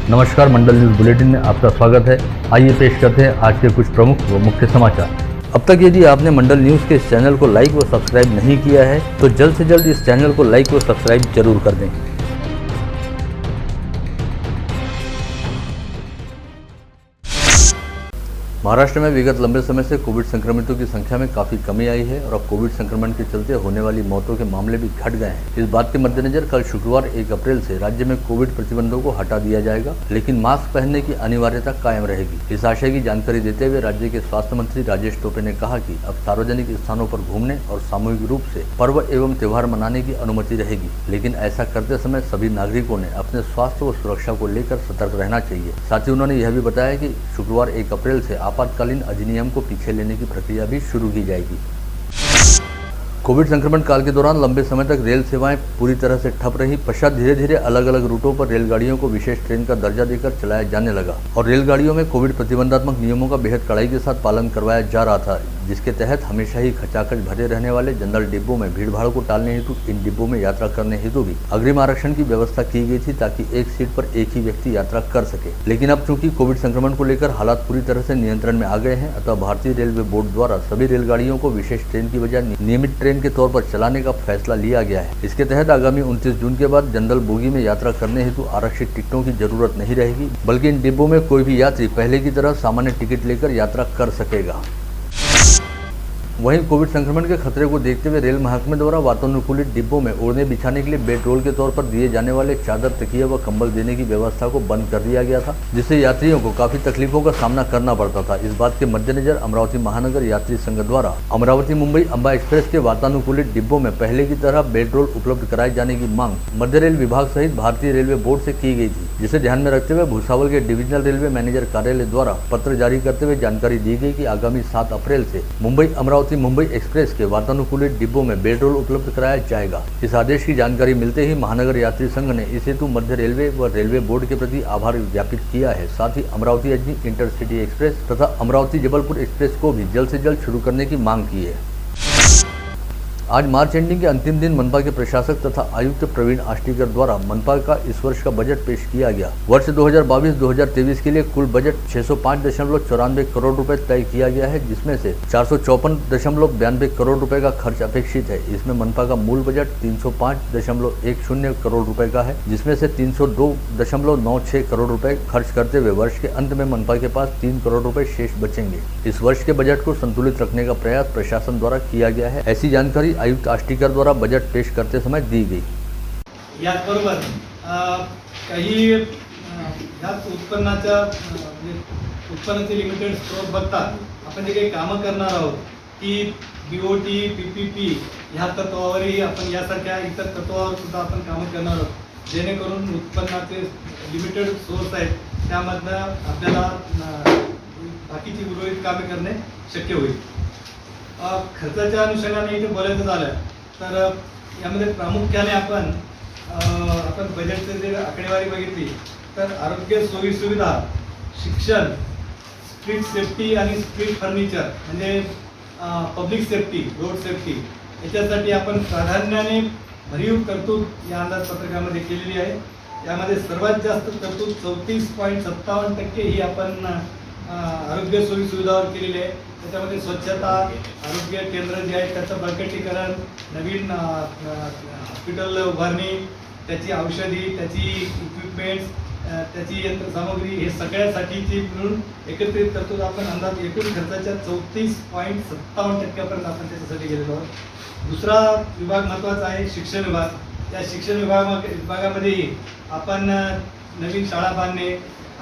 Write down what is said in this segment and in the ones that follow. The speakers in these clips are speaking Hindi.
नमस्कार, मंडल न्यूज़ बुलेटिन में आपका स्वागत है। आइए पेश करते हैं आज के कुछ प्रमुख व मुख्य समाचार। अब तक यदि आपने मंडल न्यूज़ के इस चैनल को लाइक व सब्सक्राइब नहीं किया है तो जल्द से जल्द इस चैनल को लाइक व सब्सक्राइब जरूर कर दें। महाराष्ट्र में विगत लंबे समय से कोविड संक्रमितों की संख्या में काफी कमी आई है और अब कोविड संक्रमण के चलते होने वाली मौतों के मामले भी घट गए हैं। इस बात के मद्देनजर कल शुक्रवार 1 अप्रैल से राज्य में कोविड प्रतिबंधों को हटा दिया जाएगा, लेकिन मास्क पहनने की अनिवार्यता कायम रहेगी। इस आशय की जानकारी देते हुए राज्य के स्वास्थ्य मंत्री राजेश टोपे ने कहा कि अब सार्वजनिक स्थानों पर घूमने और सामूहिक रूप से पर्व एवं त्योहार मनाने की अनुमति रहेगी, लेकिन ऐसा करते समय सभी नागरिकों ने अपने स्वास्थ्य व सुरक्षा को लेकर सतर्क रहना चाहिए। साथ ही उन्होंने यह भी बताया कि शुक्रवार 1 अप्रैल से आपातकालीन अधिनियम को पीछे लेने की प्रक्रिया भी शुरू की जाएगी। कोविड संक्रमण काल के दौरान लंबे समय तक रेल सेवाएं पूरी तरह से ठप रही। पश्चात धीरे धीरे अलग अलग रूटों पर रेलगाड़ियों को विशेष ट्रेन का दर्जा देकर चलाया जाने लगा और रेलगाड़ियों में कोविड प्रतिबंधात्मक नियमों का बेहद कड़ाई के साथ पालन करवाया जा रहा था, जिसके तहत हमेशा ही खचाखच भरे रहने वाले जनरल डिब्बों में भीड़भाड़ को टालने हेतु इन डिब्बों में यात्रा करने हेतु भी अग्रिम आरक्षण की व्यवस्था की गई थी, ताकि एक सीट पर एक ही व्यक्ति यात्रा कर सके। लेकिन अब चूंकि कोविड संक्रमण को लेकर हालात पूरी तरह से नियंत्रण में आ गए हैं, अतः भारतीय रेलवे बोर्ड द्वारा सभी रेलगाड़ियों को विशेष ट्रेन की बजाय नियमित ट्रेन के तौर पर चलाने का फैसला लिया गया है। इसके तहत आगामी 29 जून के बाद जनरल बोगी में यात्रा करने हेतु आरक्षित टिकटों की जरूरत नहीं रहेगी, बल्कि इन डिब्बों में कोई भी यात्री पहले की तरह सामान्य टिकट लेकर यात्रा कर सकेगा। वहीं कोविड संक्रमण के खतरे को देखते हुए रेल महकमे द्वारा वातानुकूलित डिब्बों में ओढ़ने बिछाने के लिए बेड रोल के तौर पर दिए जाने वाले चादर, तकिया व कंबल देने की व्यवस्था को बंद कर दिया गया था, जिससे यात्रियों को काफी तकलीफों का सामना करना पड़ता था। इस बात के मद्देनजर अमरावती महानगर यात्री संघ द्वारा अमरावती मुंबई अंबा एक्सप्रेस के वातानुकूलित डिब्बों में पहले की तरह बेड रोल उपलब्ध कराए जाने की मांग मध्य रेल विभाग सहित भारतीय रेलवे बोर्ड से की गई थी, जिसे ध्यान में रखते हुए भूसावल के डिविजनल रेलवे मैनेजर कार्यालय द्वारा पत्र जारी करते हुए जानकारी दी गई कि आगामी 7 अप्रैल से मुंबई अमरावती मुंबई एक्सप्रेस के वातानुकूलित डिब्बों में बेड रोल उपलब्ध कराया जाएगा। इस आदेश की जानकारी मिलते ही महानगर यात्री संघ ने इस हेतु मध्य रेलवे व रेलवे बोर्ड के प्रति आभार ज्ञापित किया है। साथ ही अमरावती अजनी इंटरसिटी एक्सप्रेस तथा अमरावती जबलपुर एक्सप्रेस को भी जल्द से जल्द शुरू करने की मांग की है। आज मार्च एंडिंग के अंतिम दिन मनपा के प्रशासक तथा आयुक्त प्रवीण आष्टीकर द्वारा मनपा का इस वर्ष का बजट पेश किया गया। वर्ष 2022-2023 के लिए कुल बजट 605.94 करोड़ रुपए तय किया गया है, जिसमें से 454.92 करोड़ रुपए का खर्च अपेक्षित है। इसमें मनपा का मूल बजट 305.10 करोड़ रुपए का है, जिसमें से 302.96 करोड़ रुपए खर्च करते हुए वर्ष के अंत में मनपा के पास 3 करोड़ रुपए शेष बचेंगे। इस वर्ष के बजट को संतुलित रखने का प्रयास प्रशासन द्वारा किया गया है। ऐसी जानकारी आयुक्त आष्टीकर द्वारा बजट पेश करते समय दी गई। याचबरोबर काही ह्याच उत्पन्नाचे लिमिटेड स्त्रोत बघता आपण जे काही कामं करणार आहोत ती बीओटी पीपीपी ह्या तत्वावरही आपण यासारख्या इतर तत्वावर सुद्धा आपण कामं करणार आहोत, जेणेकरून उत्पन्नाचे लिमिटेड सोर्स आहेत त्यामधनं आपल्याला बाकीची उर्वरित कामे करणे शक्य होईल। खर्चाच्या अनुषंगाने इथे बोलायचं झालं तर यामध्ये प्रामुख्याने आपण बजेटचे जे आकडेवारी बघितली तर आरोग्य सोयी सुविधा, शिक्षण, स्ट्रीट सेफ्टी आणि स्ट्रीट फर्निचर म्हणजे पब्लिक सेफ्टी, रोड सेफ्टी याच्यासाठी आपण प्राधान्याने भरीव तरतूद या अंदाजपत्रकामध्ये केलेली आहे। यामध्ये सर्वात जास्त तरतूद 34.57% ही आपण आरोग्य सोयी सुविधावर केलेली आहे। त्याच्यामध्ये स्वच्छता, आरोग्य केंद्र जे आहे त्याचं बळकटीकरण, नवीन हॉस्पिटल उभारणी, त्याची औषधी, त्याची इक्विपमेंट्स, त्याची यंत्रसामुग्री हे सगळ्यासाठीची मिळून एकत्रित तरतूद आपण अंदाज एकूण खर्चाच्या 34.57% आपण त्याच्यासाठी गेलेलो आहोत। दुसरा विभाग महत्त्वाचा आहे शिक्षण विभाग। त्या शिक्षण विभागामध्येही आपण नवीन शाळा बांधणे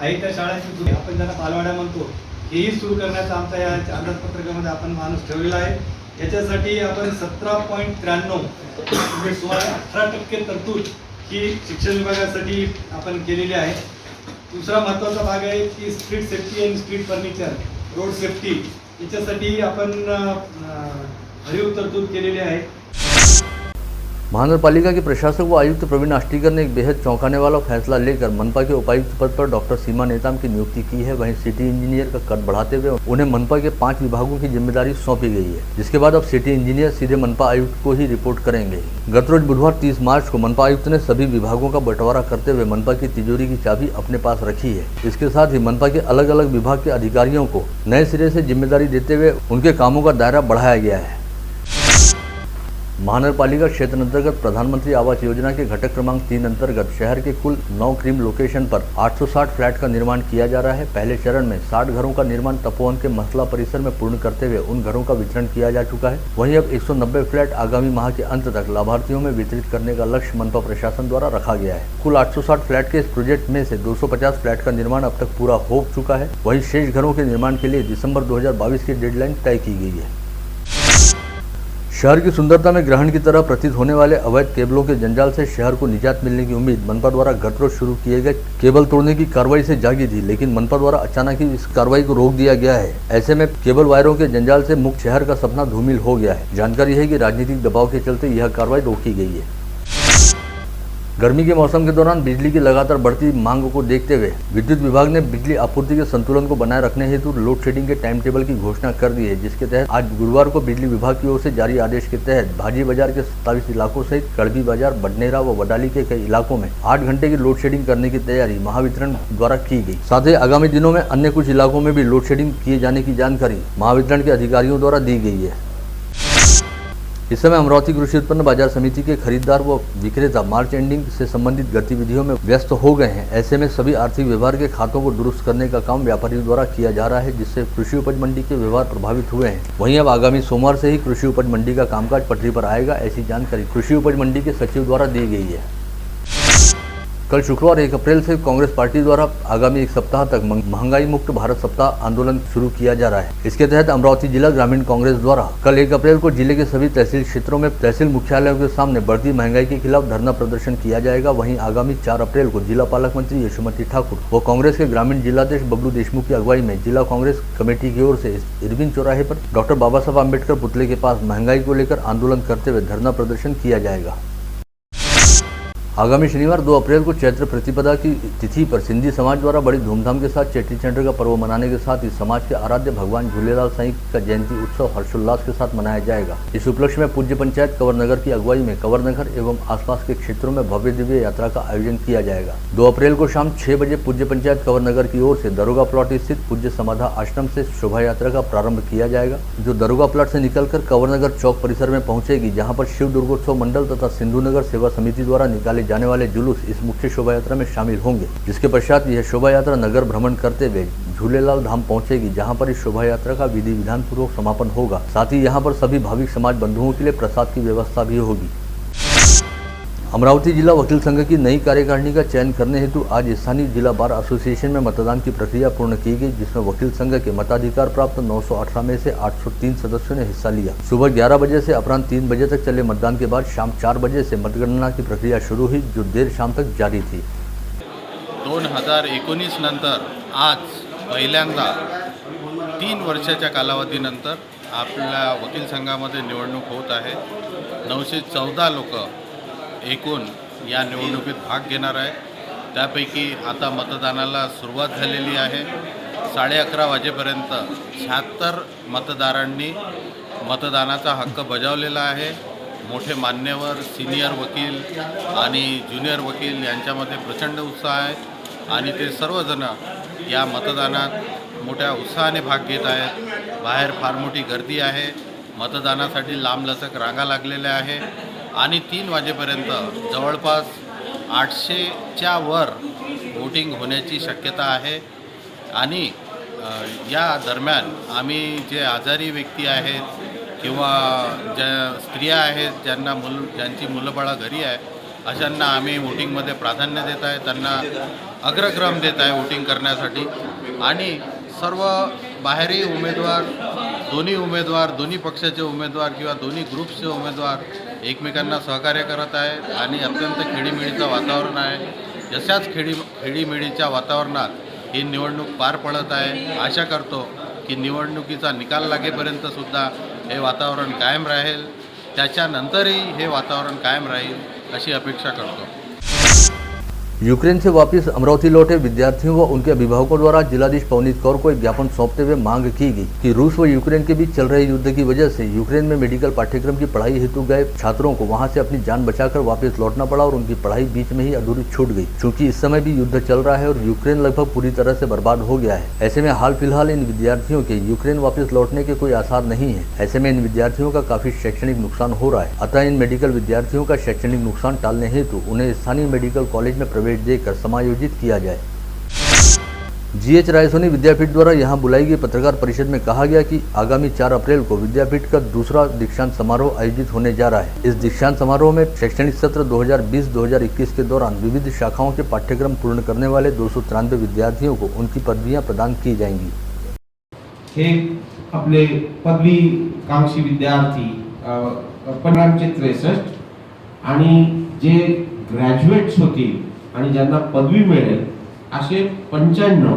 आहे, त्या शाळांची आपण ज्यांना बालवाड्या म्हणतो हेही सुरू करण्याचा आमचा या अंदाजपत्रकामध्ये आपण माणूस ठेवलेला आहे। याच्यासाठी आपण 17.93 म्हणजे 18% तरतूद ही शिक्षण विभागासाठी आपण केलेली आहे। दुसरा महत्त्वाचा भाग आहे की स्ट्रीट सेफ्टी आणि स्ट्रीट फर्निचर, रोड सेफ्टी याच्यासाठी आपण भरीव तरतूद केलेली आहे। महानगरपालिका के प्रशासक व आयुक्त प्रवीण आष्टीकर ने एक बेहद चौंकाने वाला फैसला लेकर मनपा के उपायुक्त पद पर डॉक्टर सीमा नेताम की नियुक्ति की है। वहीं सिटी इंजीनियर का कद बढ़ाते हुए उन्हें मनपा के 5 विभागों की जिम्मेदारी सौंपी गई है, जिसके बाद अब सिटी इंजीनियर सीधे मनपा आयुक्त को ही रिपोर्ट करेंगे। गत रोज बुधवार 30 मार्च को मनपा आयुक्त ने सभी विभागों का बंटवारा करते हुए मनपा की तिजोरी की चाबी अपने पास रखी है। इसके साथ ही मनपा के अलग अलग विभाग के अधिकारियों को नए सिरे से जिम्मेदारी देते हुए उनके कामों का दायरा बढ़ाया गया है। महानगरपालिका क्षेत्र अंतर्गत प्रधानमंत्री आवास योजना के घटक क्रमांक 3 अंतर्गत शहर के कुल 9 क्रीम लोकेशन पर 860 फ्लैट का निर्माण किया जा रहा है। पहले चरण में 60 घरों का निर्माण तपोवन के मसला परिसर में पूर्ण करते हुए उन घरों का वितरण किया जा चुका है। वहीं अब 190 फ्लैट आगामी माह के अंत तक लाभार्थियों में वितरित करने का लक्ष्य मनपा प्रशासन द्वारा रखा गया है। कुल 860 फ्लैट के इस प्रोजेक्ट में से 250 फ्लैट का निर्माण अब तक पूरा हो चुका है। वहीं शेष घरों के निर्माण के लिए दिसंबर 2022 की डेडलाइन तय की गई है। शहर की सुंदरता में ग्रहण की तरह प्रतीत होने वाले अवैध केबलों के जंजाल से शहर को निजात मिलने की उम्मीद मनपा द्वारा गत रोज शुरू किए गए केबल तोड़ने की कार्रवाई से जागी थी, लेकिन मनपा द्वारा अचानक ही इस कार्रवाई को रोक दिया गया है। ऐसे में केबल वायरों के जंजाल से मुक्त शहर का सपना धूमिल हो गया है। जानकारी है कि राजनीतिक दबाव के चलते यह कार्रवाई रोकी गई है। गर्मी के मौसम के दौरान बिजली की लगातार बढ़ती मांग को देखते हुए विद्युत विभाग ने बिजली आपूर्ति के संतुलन को बनाए रखने हेतु लोड शेडिंग के टाइम टेबल की घोषणा कर दी है, जिसके तहत आज गुरुवार को बिजली विभाग की ओर से जारी आदेश के तहत भाजी बाजार के 27 इलाकों सहित कड़बी बाजार, बडनेरा व वडाली के कई इलाकों में 8 घंटे की लोड शेडिंग करने की तैयारी महावितरण द्वारा की गई। साथ ही आगामी दिनों में अन्य कुछ इलाकों में भी लोड शेडिंग किए जाने की जानकारी महावितरण के अधिकारियों द्वारा दी गई है। इस समय अमरावती कृषि उत्पन्न बाजार समिति के खरीदार व विक्रेता मार्च एंडिंग से संबंधित गतिविधियों में व्यस्त हो गए हैं। ऐसे में सभी आर्थिक व्यवहार के खातों को दुरुस्त करने का काम व्यापारियों द्वारा किया जा रहा है, जिससे कृषि उपज मंडी के व्यवहार प्रभावित हुए हैं। वहीं अब आगामी सोमवार से ही कृषि उपज मंडी का कामकाज पटरी पर आएगा, ऐसी जानकारी कृषि उपज मंडी के सचिव द्वारा दी गई है। कल शुक्रवार 1 अप्रैल से कांग्रेस पार्टी द्वारा आगामी 1 सप्ताह तक महंगाई मुक्त भारत सप्ताह आंदोलन शुरू किया जा रहा है। इसके तहत अमरावती जिला ग्रामीण कांग्रेस द्वारा कल 1 अप्रैल को जिले के सभी तहसील क्षेत्रों में तहसील मुख्यालयों के सामने बढ़ती महंगाई के खिलाफ धरना प्रदर्शन किया जाएगा। वहीं आगामी 4 अप्रैल को जिला पालक मंत्री यशोमती ठाकुर व कांग्रेस के ग्रामीण जिलाध्यक्ष बबलू देशमुख की अगुवाई में जिला कांग्रेस कमेटी की ओर से इरविन चौराहे पर डॉक्टर बाबा साहब अम्बेडकर पुतले के पास महंगाई को लेकर आंदोलन करते हुए धरना प्रदर्शन किया जाएगा। आगामी शनिवार 2 अप्रैल को चैत्र प्रतिपदा की तिथि पर सिंधी समाज द्वारा बड़ी धूमधाम के साथ चेटी चंड का पर्व मनाने के साथ ही समाज के आराध्य भगवान झूलेलाल साईं का जयंती उत्सव हर्षोल्लास के साथ मनाया जाएगा। इस उपलक्ष्य में पूज्य पंचायत कंवर नगर की अगुवाई में कंवर नगर एवं आसपास के क्षेत्रों में भव्य दिव्य यात्रा का आयोजन किया जाएगा। 2 अप्रैल को शाम 6 बजे पूज्य पंचायत कंवर नगर की ओर से दरोगा प्लॉट स्थित पूज्य समाधा आश्रम से शोभा यात्रा का प्रारंभ किया जाएगा, जो दरोगा प्लॉट से निकलकर कंवर नगर चौक परिसर में पहुंचेगी, जहाँ पर शिव दुर्गोत्सव मंडल तथा सिंधु नगर सेवा समिति द्वारा निकाले जाने वाले जुलूस इस मुख्य शोभा यात्रा में शामिल होंगे। जिसके पश्चात यह शोभा यात्रा नगर भ्रमण करते हुए झूलेलाल धाम पहुंचेगी, जहां पर इस शोभा यात्रा का विधि विधान पूर्वक समापन होगा। साथ ही यहां पर सभी भाविक समाज बंधुओं के लिए प्रसाद की व्यवस्था भी होगी। अमरावती जिला वकील संघ की नई कार्यकारिणी का चयन करने हेतु आज स्थानीय जिला बार एसोसिएशन में मतदान की प्रक्रिया पूर्ण की गई, जिसमें वकील संघ के मताधिकार प्राप्त 918 में से 803 सदस्यों ने हिस्सा लिया। सुबह 11 बजे से अपराह्न 3 बजे तक चले मतदान के बाद शाम 4 बजे से मतगणना की प्रक्रिया शुरू हुई, जो देर शाम तक जारी थी। 2019 नंतर आज पहिल्यांदा 3 वर्षाच्या कालावधीनंतर आपल्या वकील संघामध्ये निवडणूक होत आहे। 914 लोक एकूण या निवडणुकीत भाग घेणार आहे। त्यापैकी आता मतदानाला सुरुवात झालेली आहे। 11:30 वाजेपर्यंत 76 मतदारांनी मतदानाचा हक्क बजावलेला आहे। मोठे मान्यवर, सिनियर वकील आणि ज्युनियर वकील यांच्यामध्ये प्रचंड उत्साह आहे आणि ते सर्वजण या मतदानात मोठ्या उत्साहाने भाग घेत आहेत। बाहेर फार मोठी गर्दी आहे। मतदानासाठी लांबलचक रांगा लागलेल्या आहे आणि 3 वाजेपर्यंत जवळपास 800च्या वर वोटिंग होण्याची शक्यता आहे। आणि या दरम्यान आम्ही जे आजारी व्यक्ती आहेत किंवा ज्या स्त्रिया आहेत ज्यांची मुलंबाळं घरी आहे, अशांना आम्ही वोटिंगमध्ये प्राधान्य देत आहे, त्यांना अग्रक्रम देत आहे वोटिंग करण्यासाठी। आणि सर्व बाहेरील उमेदवार, दोन्ही पक्षाचे उमेदवार किंवा दोन्ही ग्रुप्सचे उमेदवार एकमेकांना सहकार्य करत आहेत आणि अत्यंत खेळीमेळीचं वातावरण आहे। जशाच खेळीमेळीच्या वातावरणात ही निवडणूक पार पडत आहे। आशा करतो की निवडणुकीचा निकाल लागेपर्यंत सुद्धा हे वातावरण कायम राहील त्याच्यानंतरही हे वातावरण कायम राहील अशी अपेक्षा करतो। यूक्रेन से वापस अमरावती लौटे विद्यार्थियों व उनके अभिभावकों द्वारा जिलाधीश पवनीत कौर को एक ज्ञापन सौंपते हुए मांग की गई कि रूस व यूक्रेन के बीच चल रहे युद्ध की वजह से यूक्रेन में मेडिकल पाठ्यक्रम की पढ़ाई हेतु गए छात्रों को वहां से अपनी जान बचाकर वापस लौटना पड़ा और उनकी पढ़ाई बीच में ही अधूरी छूट गई। चूंकि इस समय भी युद्ध चल रहा है और यूक्रेन लगभग पूरी तरह से बर्बाद हो गया है, ऐसे में हाल फिलहाल इन विद्यार्थियों के यूक्रेन वापस लौटने के कोई आसार नहीं है। ऐसे में इन विद्यार्थियों का काफी शैक्षणिक नुकसान हो रहा है। अतः इन मेडिकल विद्यार्थियों का शैक्षणिक नुकसान टालने हेतु उन्हें स्थानीय मेडिकल कॉलेज में प्रवेश देकर समायोजित किया जाए। जीएच रायसोनी विद्यापीठ द्वारा यहां बुलाई गई पत्रकार परिषद में कहा गया कि आगामी 4 अप्रैल को विद्यापीठ का दूसरा दीक्षांत समारोह आयोजित होने जा रहा है। इस दीक्षांत समारोह में शैक्षणिक सत्र 2020-2021 के दौरान विविध शाखाओं के पाठ्यक्रम पूर्ण करने वाले 293 विद्यार्थियों को उनकी पदवियां प्रदान की जाएंगी। हे आपले पदवीकांक्षी विद्यार्थी 63 आणि जे ग्रॅज्युएट्स होतील आणि ज्यांना पदवी मिळेल असे 95,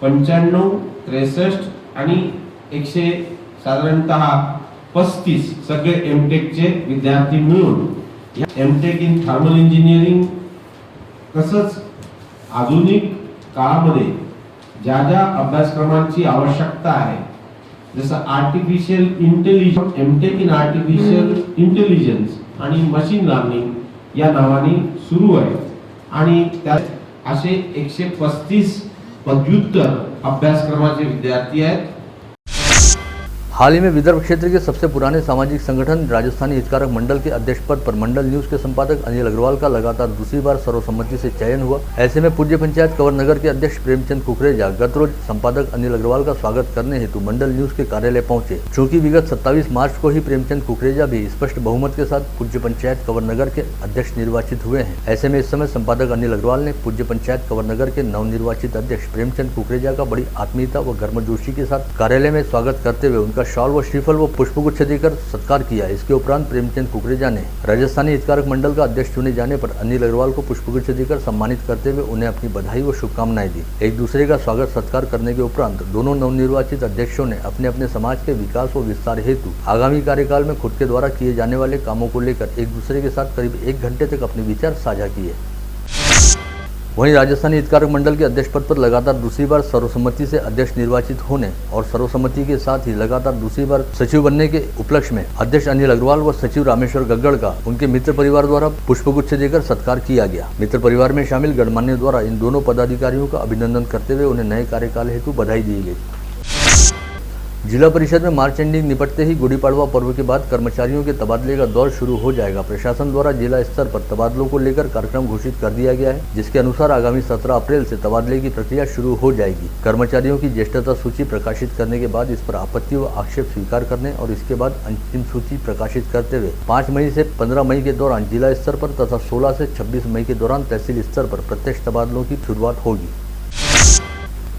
63 आणि 100 साधारणतः 35 सगळे एमटेकचे विद्यार्थी मिळून एमटेक इन थर्मल इंजिनिअरिंग तसंच आधुनिक काळामध्ये ज्या ज्या अभ्यासक्रमांची आवश्यकता आहे जसं artificial intelligence, M Tech in artificial intelligence आणि मशीन लर्निंग या नावाने सुरू आहे आणि त्या असे 135 पदव्युत्तर अभ्यासक्रमाचे विद्यार्थी आहेत। हाल ही में विदर्भ क्षेत्र के सबसे पुराने सामाजिक संगठन राजस्थानी हितकारक मंडल के अध्यक्ष पद पर मंडल न्यूज के संपादक अनिल अग्रवाल का लगातार दूसरी बार सर्वसम्मति से चयन हुआ। ऐसे में पूज्य पंचायत कंवर नगर के अध्यक्ष प्रेमचंद कुकरेजा गत रोज संपादक अनिल अग्रवाल का स्वागत करने हेतु मंडल न्यूज के कार्यालय पहुंचे। चूँकि विगत 27 मार्च को ही प्रेमचंद कुकरेजा भी स्पष्ट बहुमत के साथ पूज्य पंचायत कंवर नगर के अध्यक्ष निर्वाचित हुए हैं। ऐसे में इस समय संपादक अनिल अग्रवाल ने पूज्य पंचायत कंवर नगर के नवनिर्वाचित अध्यक्ष प्रेमचंद कुकरेजा का बड़ी आत्मीयता व गर्मजोशी के साथ कार्यालय में स्वागत करते हुए उनका शॉल व श्रीफल व पुष्पगुच्छ देकर सत्कार किया। इसके उपरांत प्रेमचंद कुकरेजा ने राजस्थानी हितकारक मंडल का अध्यक्ष चुने जाने पर अनिल अग्रवाल को पुष्पगुच्छ देकर सम्मानित करते हुए उन्हें अपनी बधाई व शुभकामनाएं दी। एक दूसरे का स्वागत सत्कार करने के उपरांत दोनों नवनिर्वाचित अध्यक्षों ने अपने अपने समाज के विकास व विस्तार हेतु आगामी कार्यकाल में खुद के द्वारा किए जाने वाले कामों को लेकर एक दूसरे के साथ करीब 1 घंटे तक अपने विचार साझा किए। वहीं राजस्थानी हितकारक मंडल के अध्यक्ष पद पर लगातार दूसरी बार सर्वसम्मति से अध्यक्ष निर्वाचित होने और सर्वसम्मति के साथ ही लगातार दूसरी बार सचिव बनने के उपलक्ष्य में अध्यक्ष अनिल अग्रवाल व सचिव रामेश्वर गग्गड़ का उनके मित्र परिवार द्वारा पुष्पगुच्छ देकर सत्कार किया गया। मित्र परिवार में शामिल गणमान्य द्वारा इन दोनों पदाधिकारियों का अभिनंदन करते हुए उन्हें नए कार्यकाल हेतु बधाई दी गई। जिला परिषद में मार्च एंडिंग निपटते ही गुड़ी पड़वा पर्व के बाद कर्मचारियों के तबादले का दौर शुरू हो जाएगा। प्रशासन द्वारा जिला स्तर पर तबादलों को लेकर कार्यक्रम घोषित कर दिया गया है, जिसके अनुसार आगामी 17 अप्रैल से तबादले की प्रक्रिया शुरू हो जाएगी। कर्मचारियों की ज्येष्ठता सूची प्रकाशित करने के बाद इस पर आपत्ति व आक्षेप स्वीकार करने और इसके बाद अंतिम सूची प्रकाशित करते हुए 5 मई से 15 मई के दौरान जिला स्तर पर तथा 16 से 26 मई के दौरान तहसील स्तर पर प्रत्यक्ष तबादलों की शुरुआत होगी।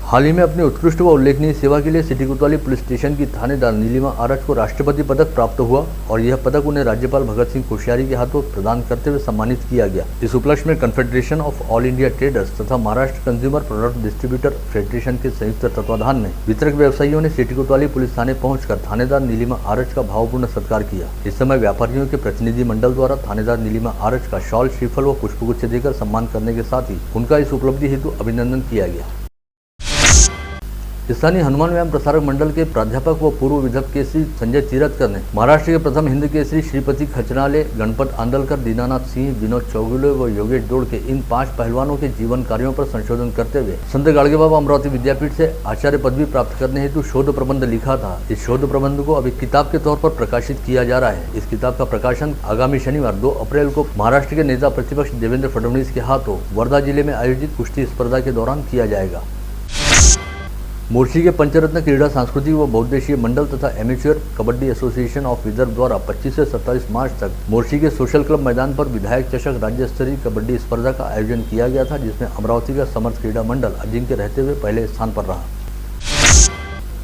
हाल ही में अपनी उत्कृष्ट व उल्लेखनीय सेवा के लिए सिटी कोतवाली पुलिस स्टेशन की थानेदार नीलिमा आरज को राष्ट्रपति पदक प्राप्त हुआ और यह पदक उन्हें राज्यपाल भगत सिंह कोश्यारी के हाथों प्रदान करते हुए सम्मानित किया गया। इस उपलक्ष्य में confederation of all India traders तथा Maharashtra consumer product distributor federation के संयुक्त तत्वाधान में वितरक व्यवसायियों ने सिटी कोतवाली पुलिस थाने पहुंचकर थानेदार नीलिमा आरज का भावपूर्ण सत्कार किया। इस समय व्यापारियों के प्रतिनिधि मंडल द्वारा थानेदार नीलिमा आरज का शॉल, श्रीफल व पुष्पगुच्छ देकर सम्मान करने के साथ ही उनका इस उपलब्धि हेतु अभिनंदन किया गया। स्थानीय हनुमान व्यायाम प्रसारक मंडल के प्राध्यापक व पूर्व विधव केसरी संजय चिरतकर ने महाराष्ट्र के प्रथम हिंद केसरी श्रीपति खचनाले, गणपत आंदलकर, दीनानाथ सिंह, विनोद चौगुले व योगेश दौड़ के इन 5 पहलवानों के जीवन कार्यों पर संशोधन करते हुए संत गाड़गे बाबा अमरावती विद्यापीठ से आचार्य पदवी प्राप्त करने हेतु शोध प्रबंध लिखा था। इस शोध प्रबंध को अभी किताब के तौर पर प्रकाशित किया जा रहा है। इस किताब का प्रकाशन आगामी शनिवार 2 अप्रैल को महाराष्ट्र के नेता प्रतिपक्ष देवेंद्र फडणवीस के हाथों वर्धा जिले में आयोजित कुश्ती स्पर्धा के दौरान किया जाएगा। मोर्शी के पंचरत्न क्रीड़ा सांस्कृतिक व बहुउद्देशीय मंडल तथा amateur kabaddi association of Vidarbha द्वारा 25 से 27 मार्च तक मोर्शी के सोशल क्लब मैदान पर विधायक चषक राज्य स्तरीय कबड्डी स्पर्धा का आयोजन किया गया था, जिसमें अमरावती का समर्थ क्रीड़ा मंडल अजिंक्य रहते हुए पहले स्थान पर रहा।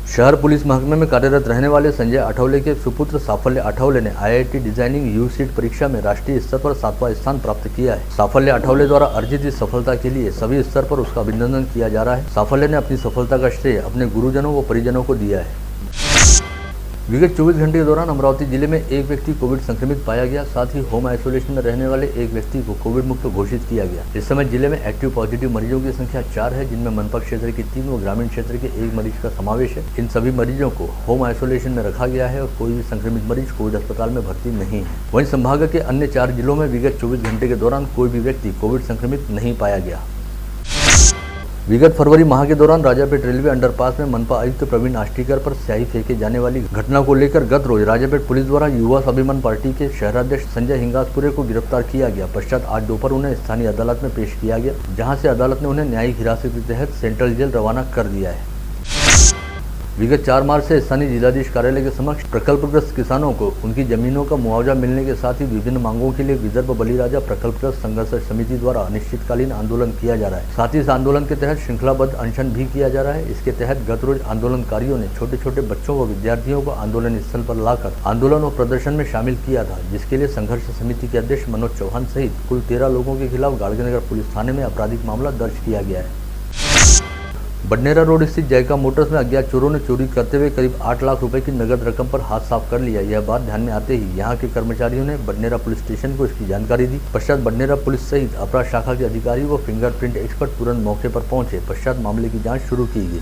शहर पुलिस महकमे में कार्यरत रहने वाले संजय आठवले के सुपुत्र साफल्य आठवले ने IIT डिजाइनिंग U-सीट परीक्षा में राष्ट्रीय स्तर पर 7वां स्थान प्राप्त किया है। साफल्य आठवले द्वारा अर्जित इस सफलता के लिए सभी स्तर पर उसका अभिनंदन किया जा रहा है। साफल्य ने अपनी सफलता का श्रेय अपने गुरुजनों व परिजनों को दिया है। विगत 24 घंटे के दौरान अमरावती जिले में एक व्यक्ति कोविड संक्रमित पाया गया। साथ ही होम आइसोलेशन में रहने वाले एक व्यक्ति को कोविड मुक्त घोषित किया गया। इस समय जिले में एक्टिव पॉजिटिव मरीजों की संख्या 4 है, जिनमें मनपा क्षेत्र के 3 व ग्रामीण क्षेत्र के 1 मरीज का समावेश है। इन सभी मरीजों को होम आइसोलेशन में रखा गया है और कोई भी संक्रमित मरीज कोविड अस्पताल में भर्ती नहीं है। वहीं संभाग के अन्य 4 जिलों में विगत 24 घंटे के दौरान कोई भी व्यक्ति कोविड संक्रमित नहीं पाया गया। विगत फरवरी माह के दौरान राजापेट रेलवे अंडरपास में मनपा आयुक्त प्रवीण आष्टीकर पर स्याही फेंके जाने वाली घटना को लेकर गत रोज राजापेट पुलिस द्वारा युवा स्वाभिमान पार्टी के शहराध्यक्ष संजय हिंगासपुरे को गिरफ्तार किया गया। पश्चात आज दोपहर उन्हें स्थानीय अदालत में पेश किया गया, जहां से अदालत ने उन्हें न्यायिक हिरासत के तहत सेंट्रल जेल रवाना कर दिया है। विगत 4 मार्च से स्थानीय जिलाधीश कार्यालय के समक्ष प्रकल्पग्रस्त किसानों को उनकी जमीनों का मुआवजा मिलने के साथ ही विभिन्न मांगों के लिए विदर्भ बलिराजा प्रकल्पग्रस्त संघर्ष समिति द्वारा अनिश्चितकालीन आंदोलन किया जा रहा है। साथ ही इस आंदोलन के तहत श्रृंखलाबद्ध अनशन भी किया जा रहा है। इसके तहत गत रोज आंदोलनकारियों ने छोटे छोटे बच्चों व विद्यार्थियों को आंदोलन स्थल पर लाकर आंदोलन व प्रदर्शन में शामिल किया था, जिसके लिए संघर्ष समिति के अध्यक्ष मनोज चौहान सहित कुल 13 लोगों के खिलाफ गाड़गेनगर पुलिस थाने में आपराधिक मामला दर्ज किया गया है। बडनेरा रोड स्थित जयका मोटर्स में अज्ञात चोरों ने चोरी करते हुए करीब 8 लाख रुपए की नगद रकम पर हाथ साफ कर लिया। यह बात ध्यान में आते ही यहां के कर्मचारियों ने बडनेरा पुलिस स्टेशन को इसकी जानकारी दी। पश्चात बडनेरा पुलिस सहित अपराध शाखा के अधिकारी व फिंगरप्रिंट एक्सपर्ट तुरंत मौके पर पहुंचे। पश्चात मामले की जाँच शुरू की गई।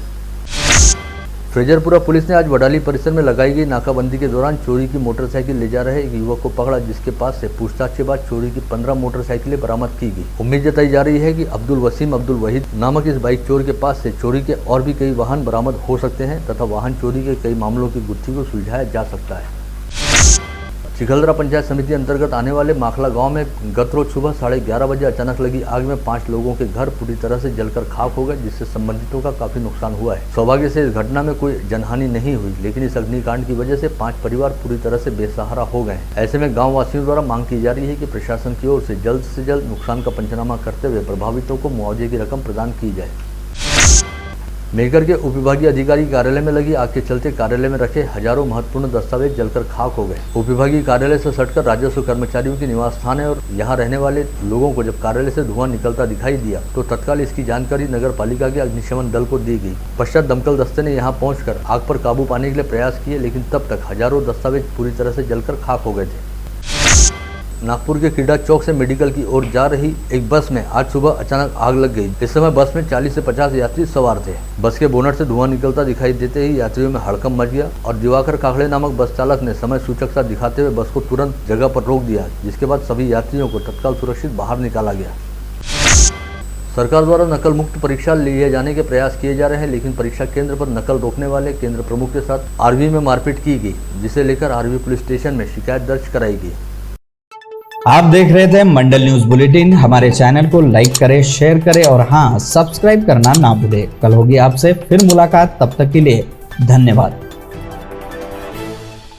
फ्रेजरपुरा पुलिस ने आज वडाली परिसर में लगाई गई नाकाबंदी के दौरान चोरी की मोटरसाइकिल ले जा रहे एक युवक को पकड़ा, जिसके पास से पूछताछ के बाद चोरी की 15 मोटरसाइकिलें बरामद की गई। उम्मीद जताई जा रही है कि अब्दुल वसीम अब्दुल वहीद नामक इस बाइक चोर के पास से चोरी के और भी कई वाहन बरामद हो सकते हैं तथा वाहन चोरी के कई मामलों की गुत्थी को सुलझाया जा सकता है। चिखलदरा पंचायत समिति अंतर्गत आने वाले माखला गांव में गत रोज सुबह 11:30 बजे अचानक लगी आग में 5 लोगों के घर पूरी तरह से जलकर खाक हो गए, जिससे संबंधितों का काफी नुकसान हुआ है। सौभाग्य से इस घटना में कोई जनहानि नहीं हुई, लेकिन इस अग्निकांड की वजह से 5 परिवार पूरी तरह से बेसहारा हो गए। ऐसे में गाँव वासियों द्वारा मांग की जा रही है कि प्रशासन की ओर से जल्द नुकसान का पंचनामा करते हुए प्रभावितों को मुआवजे की रकम प्रदान की जाए। मेकर के उपविभागीय अधिकारी कार्यालय में लगी आग के चलते कार्यालय में रखे हजारों महत्वपूर्ण दस्तावेज जलकर खाक हो गए। उपविभागीय कार्यालय से सटकर राजस्व कर्मचारियों की निवास स्थान है और यहाँ रहने वाले लोगों को जब कार्यालय से धुआं निकलता दिखाई दिया तो तत्काल इसकी जानकारी नगर पालिका के अग्निशमन दल को दी गई। पश्चात दमकल दस्ते ने यहाँ पहुंचकर आग पर काबू पाने के लिए प्रयास किए, लेकिन तब तक हजारों दस्तावेज पूरी तरह से जलकर खाक हो गए थे। नागपुर के क्रीडा चौक से मेडिकल की ओर जा रही एक बस में आज सुबह अचानक आग लग गई। इस समय बस में 40 से 50 यात्री सवार थे। बस के बोनट से धुआं निकलता दिखाई देते ही यात्रियों में हड़कंप मच गया और दिवाकर काकड़े नामक बस चालक ने समय सूचक सा दिखाते हुए बस को तुरंत जगह पर रोक दिया, जिसके बाद सभी यात्रियों को तत्काल सुरक्षित बाहर निकाला गया। सरकार द्वारा नकल मुक्त परीक्षा लिए जाने के प्रयास किए जा रहे हैं, लेकिन परीक्षा केंद्र पर नकल रोकने वाले केंद्र प्रमुख के साथ आरवी में मारपीट की गई, जिसे लेकर आरवी पुलिस स्टेशन में शिकायत दर्ज कराई गई। आप देख रहे थे मंडल न्यूज बुलेटिन। हमारे चैनल को लाइक करें, शेयर करें और हाँ, सब्सक्राइब करना ना भूलें। कल होगी आपसे फिर मुलाकात, तब तक के लिए धन्यवाद।